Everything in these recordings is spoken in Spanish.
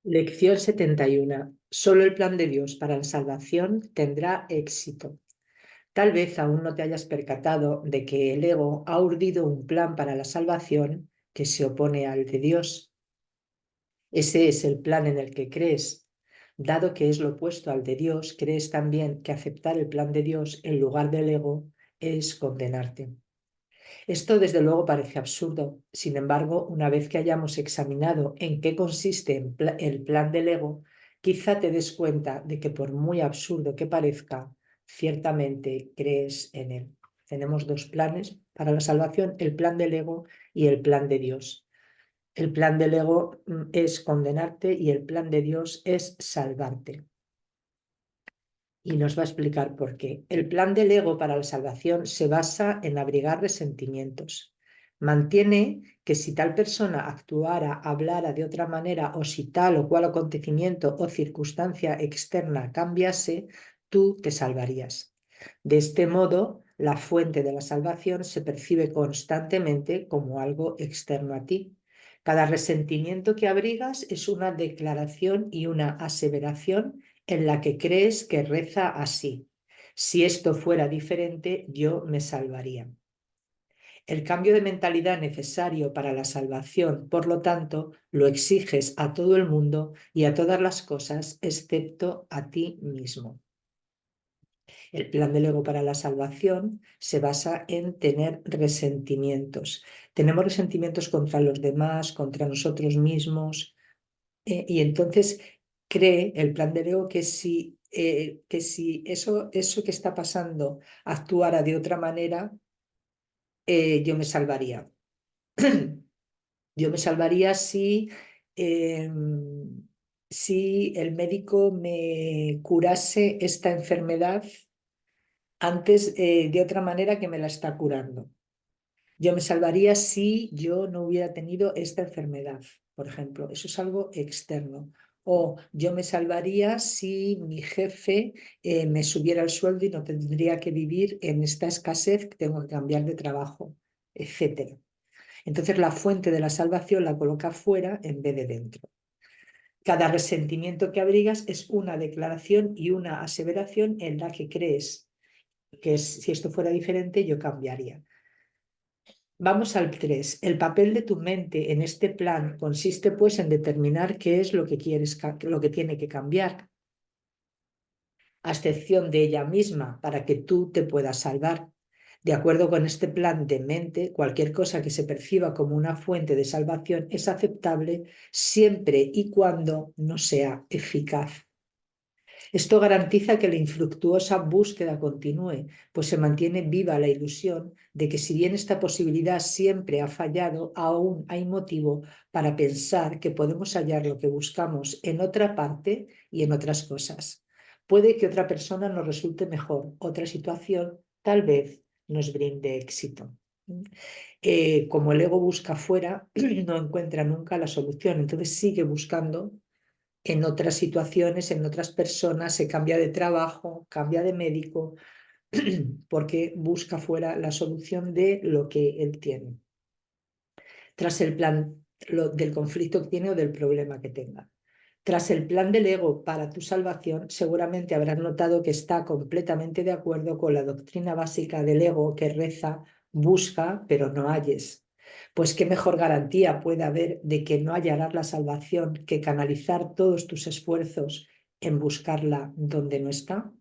Lección 71. Solo el plan de Dios para la salvación tendrá éxito. Tal vez aún no te hayas percatado de que el ego ha urdido un plan para la salvación que se opone al de Dios. Ese es el plan en el que crees. Dado que es lo opuesto al de Dios, crees también que aceptar el plan de Dios en lugar del ego es condenarte. Esto desde luego parece absurdo. Sin embargo, una vez que hayamos examinado en qué consiste el plan del ego, quizá te des cuenta de que por muy absurdo que parezca, ciertamente crees en él. Tenemos dos planes para la salvación, el plan del ego y el plan de Dios. El plan del ego es condenarte y el plan de Dios es salvarte. Y nos va a explicar por qué. El plan del ego para la salvación se basa en abrigar resentimientos. Mantiene que si tal persona actuara, hablara de otra manera o si tal o cual acontecimiento o circunstancia externa cambiase, tú te salvarías. De este modo, la fuente de la salvación se percibe constantemente como algo externo a ti. Cada resentimiento que abrigas es una declaración y una aseveración en la que crees que reza así: si esto fuera diferente, yo me salvaría. El cambio de mentalidad necesario para la salvación, por lo tanto, lo exiges a todo el mundo y a todas las cosas, excepto a ti mismo. El plan del ego para la salvación se basa en tener resentimientos. Tenemos resentimientos contra los demás, contra nosotros mismos, y entonces cree el plan del ego que si eso que está pasando actuara de otra manera, yo me salvaría. Yo me salvaría eh, si el médico me curase esta enfermedad antes, de otra manera que me la está curando. Yo me salvaría si yo no hubiera tenido esta enfermedad, por ejemplo. Eso es algo externo. O yo me salvaría si mi jefe me subiera el sueldo y no tendría que vivir en esta escasez, que tengo que cambiar de trabajo, etc. Entonces la fuente de la salvación la coloca fuera en vez de dentro. Cada resentimiento que abrigas es una declaración y una aseveración en la que crees que si esto fuera diferente, yo cambiaría. Vamos al 3. El papel de tu mente en este plan consiste pues en determinar qué es lo que quieres, lo que tiene que cambiar, a excepción de ella misma, para que tú te puedas salvar. De acuerdo con este plan de mente, cualquier cosa que se perciba como una fuente de salvación es aceptable siempre y cuando no sea eficaz. Esto garantiza que la infructuosa búsqueda continúe, pues se mantiene viva la ilusión de que si bien esta posibilidad siempre ha fallado, aún hay motivo para pensar que podemos hallar lo que buscamos en otra parte y en otras cosas. Puede que otra persona nos resulte mejor, otra situación tal vez nos brinde éxito. Como el ego busca fuera, no encuentra nunca la solución, entonces sigue buscando en otras situaciones, en otras personas, se cambia de trabajo, cambia de médico, porque busca fuera la solución de lo que él tiene, tras el plan del conflicto que tiene o del problema que tenga. Tras el plan del ego para tu salvación, seguramente habrás notado que está completamente de acuerdo con la doctrina básica del ego que reza: busca, pero no halles. Pues qué mejor garantía puede haber de que no hallarás la salvación que canalizar todos tus esfuerzos en buscarla donde no está.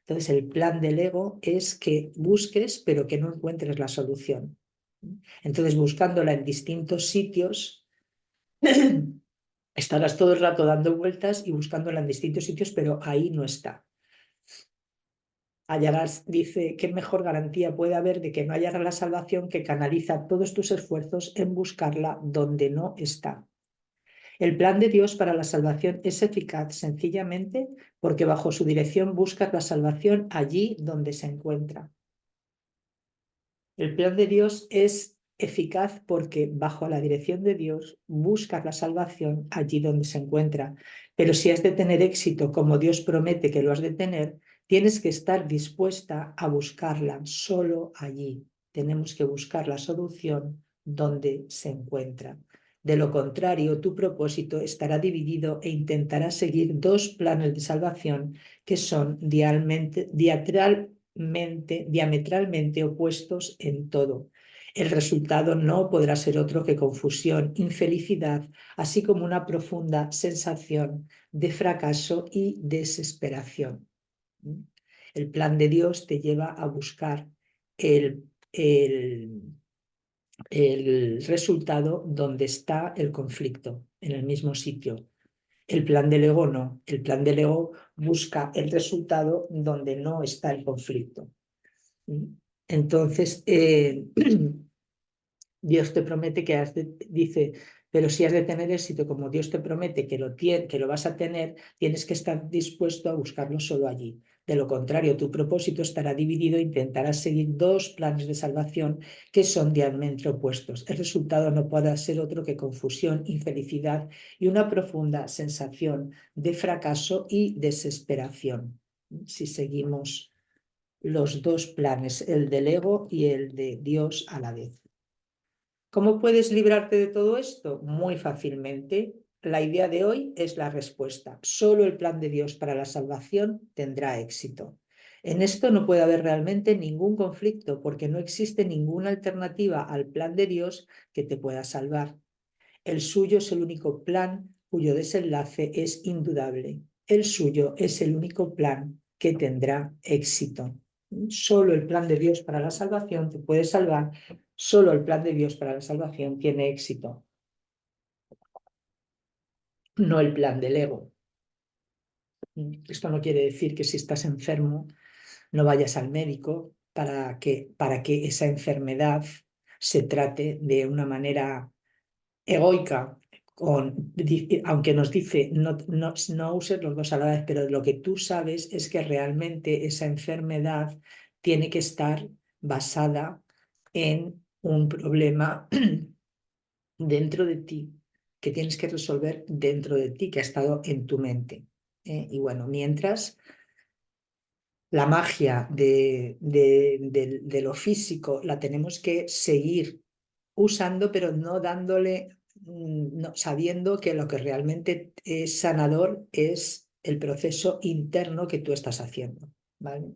Entonces el plan del ego es que busques, pero que no encuentres la solución. Entonces buscándola en distintos sitios, estarás todo el rato dando vueltas y buscándola en distintos sitios, pero ahí no está. Hallarás, dice, ¿qué mejor garantía puede haber de que no hallarás la salvación que canaliza todos tus esfuerzos en buscarla donde no está? El plan de Dios para la salvación es eficaz sencillamente porque bajo su dirección buscas la salvación allí donde se encuentra. El plan de Dios es eficaz porque bajo la dirección de Dios buscas la salvación allí donde se encuentra. Pero si has de tener éxito como Dios promete que lo has de tener, tienes que estar dispuesta a buscarla solo allí. Tenemos que buscar la solución donde se encuentra. De lo contrario, tu propósito estará dividido e intentarás seguir dos planes de salvación que son diametralmente opuestos en todo. El resultado no podrá ser otro que confusión, infelicidad, así como una profunda sensación de fracaso y desesperación. El plan de Dios te lleva a buscar el resultado donde está el conflicto, en el mismo sitio. El plan del ego no. El plan del ego busca el resultado donde no está el conflicto. Entonces, Dios te promete dice, pero si has de tener éxito como Dios te promete que lo vas a tener, tienes que estar dispuesto a buscarlo solo allí. De lo contrario, tu propósito estará dividido e intentarás seguir dos planes de salvación que son diametralmente opuestos. El resultado no podrá ser otro que confusión, infelicidad y una profunda sensación de fracaso y desesperación. Si seguimos los dos planes, el del ego y el de Dios a la vez. ¿Cómo puedes librarte de todo esto? Muy fácilmente. La idea de hoy es la respuesta. Solo el plan de Dios para la salvación tendrá éxito. En esto no puede haber realmente ningún conflicto porque no existe ninguna alternativa al plan de Dios que te pueda salvar. El suyo es el único plan cuyo desenlace es indudable. El suyo es el único plan que tendrá éxito. Solo el plan de Dios para la salvación te puede salvar. Solo el plan de Dios para la salvación tiene éxito, no el plan del ego. Esto no quiere decir que si estás enfermo no vayas al médico para que esa enfermedad se trate de una manera egoica, aunque nos dice no uses los dos a la vez, pero lo que tú sabes es que realmente esa enfermedad tiene que estar basada en un problema dentro de ti, que tienes que resolver dentro de ti, que ha estado en tu mente. Y bueno, mientras la magia de lo físico la tenemos que seguir usando, pero no dándole, sabiendo que lo que realmente es sanador es el proceso interno que tú estás haciendo, ¿vale?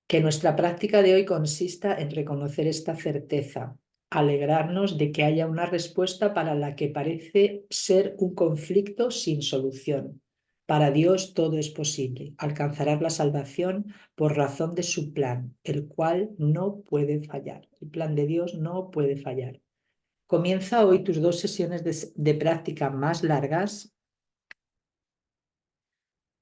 Que nuestra práctica de hoy consista en reconocer esta certeza, alegrarnos de que haya una respuesta para la que parece ser un conflicto sin solución. Para Dios todo es posible. Alcanzarás la salvación por razón de su plan, el cual no puede fallar. El plan de Dios no puede fallar. Comienza hoy tus dos sesiones de práctica más largas.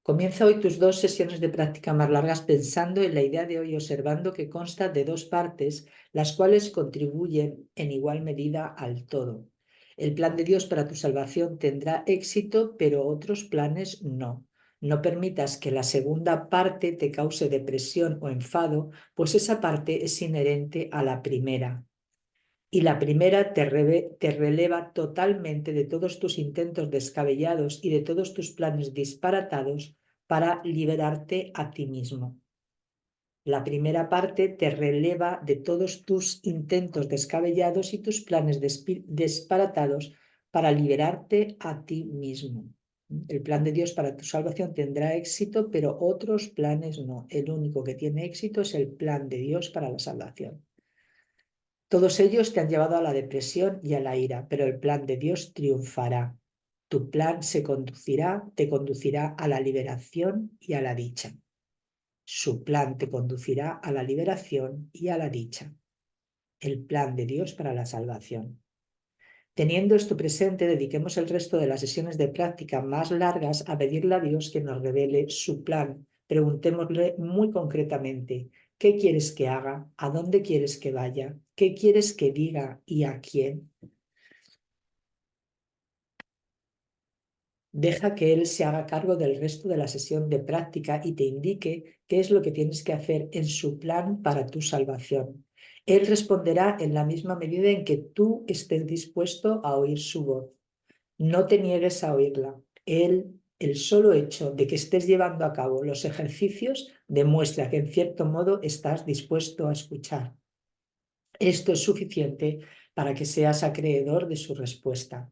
Comienza hoy tus dos sesiones de práctica más largas pensando en la idea de hoy y observando que consta de dos partes, las cuales contribuyen en igual medida al todo. El plan de Dios para tu salvación tendrá éxito, pero otros planes no. No permitas que la segunda parte te cause depresión o enfado, pues esa parte es inherente a la primera. Y la primera te releva totalmente de todos tus intentos descabellados y de todos tus planes disparatados para liberarte a ti mismo. La primera parte te releva de todos tus intentos descabellados y tus planes disparatados para liberarte a ti mismo. El plan de Dios para tu salvación tendrá éxito, pero otros planes no. El único que tiene éxito es el plan de Dios para la salvación. Todos ellos te han llevado a la depresión y a la ira, pero el plan de Dios triunfará. Tu plan te conducirá a la liberación y a la dicha. Su plan te conducirá a la liberación y a la dicha. El plan de Dios para la salvación. Teniendo esto presente, dediquemos el resto de las sesiones de práctica más largas a pedirle a Dios que nos revele su plan. Preguntémosle muy concretamente: ¿qué quieres que haga? ¿A dónde quieres que vaya? ¿Qué quieres que diga y a quién? Deja que Él se haga cargo del resto de la sesión de práctica y te indique qué es lo que tienes que hacer en su plan para tu salvación. Él responderá en la misma medida en que tú estés dispuesto a oír su voz. No te niegues a oírla. El solo hecho de que estés llevando a cabo los ejercicios demuestra que en cierto modo estás dispuesto a escuchar. Esto es suficiente para que seas acreedor de su respuesta.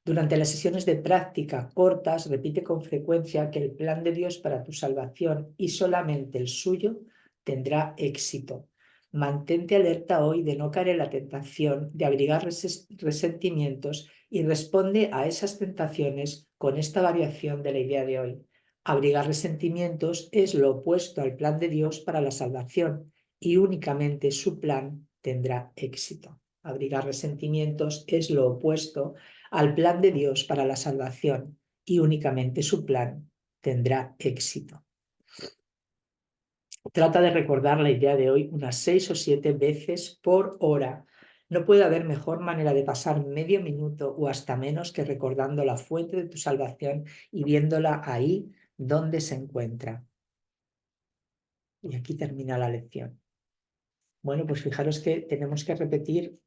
Durante las sesiones de práctica cortas, repite con frecuencia que el plan de Dios para tu salvación y solamente el suyo tendrá éxito. Mantente alerta hoy de no caer en la tentación de abrigar resentimientos y responde a esas tentaciones con esta variación de la idea de hoy. Abrigar resentimientos es lo opuesto al plan de Dios para la salvación y únicamente su plan tendrá éxito. Abrigar resentimientos es lo opuesto al plan de Dios para la salvación y únicamente su plan tendrá éxito. Trata de recordar la idea de hoy unas 6 o 7 veces por hora. No puede haber mejor manera de pasar medio minuto o hasta menos que recordando la fuente de tu salvación y viéndola ahí donde se encuentra. Y aquí termina la lección. Bueno, pues fijaros que tenemos que repetir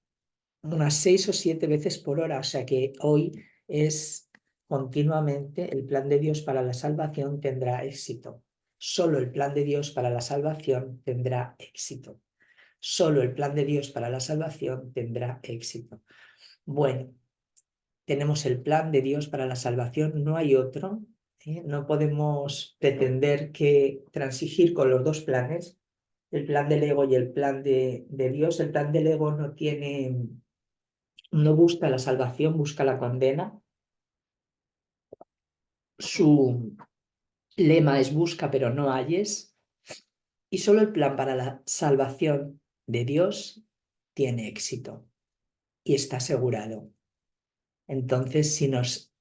unas 6 o 7 veces por hora, o sea que hoy es continuamente el plan de Dios para la salvación tendrá éxito. Solo el plan de Dios para la salvación tendrá éxito. Solo el plan de Dios para la salvación tendrá éxito. Bueno, tenemos el plan de Dios para la salvación, no hay otro. No podemos pretender que transigir con los dos planes, el plan del ego y el plan de Dios. El plan del ego no busca la salvación, busca la condena. Su lema es busca pero no halles. Y solo el plan para la salvación de Dios tiene éxito y está asegurado. Entonces, si nos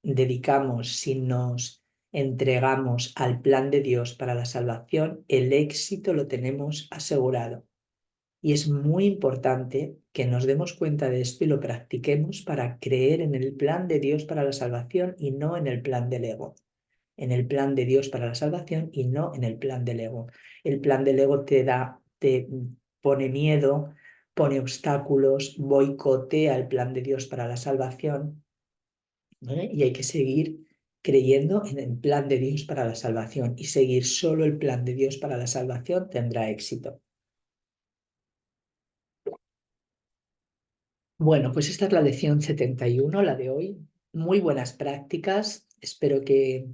dedicamos, si nos entregamos al plan de Dios para la salvación, el éxito lo tenemos asegurado. Y es muy importante que nos demos cuenta de esto y lo practiquemos para creer en el plan de Dios para la salvación y no en el plan del ego. En el plan de Dios para la salvación y no en el plan del ego. El plan del ego te pone miedo, pone obstáculos, boicotea el plan de Dios para la salvación, ¿vale? Y hay que seguir creyendo en el plan de Dios para la salvación y seguir solo el plan de Dios para la salvación tendrá éxito. Bueno, pues esta es la lección 71, la de hoy. Muy buenas prácticas. Espero que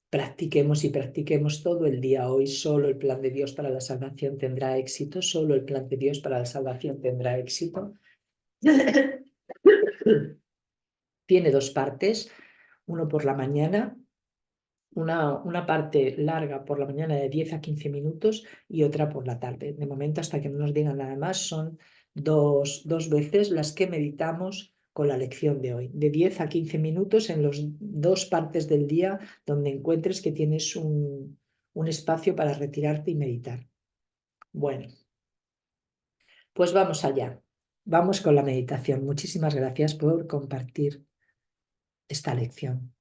practiquemos y practiquemos todo el día hoy. Solo el plan de Dios para la salvación tendrá éxito. Solo el plan de Dios para la salvación tendrá éxito. Tiene dos partes. Uno por la mañana, una parte larga por la mañana de 10 a 15 minutos y otra por la tarde. De momento, hasta que no nos digan nada más, son dos veces las que meditamos con la lección de hoy, de 10 a 15 minutos en las dos partes del día donde encuentres que tienes un espacio para retirarte y meditar. Bueno, pues vamos allá. Vamos con la meditación. Muchísimas gracias por compartir esta lección.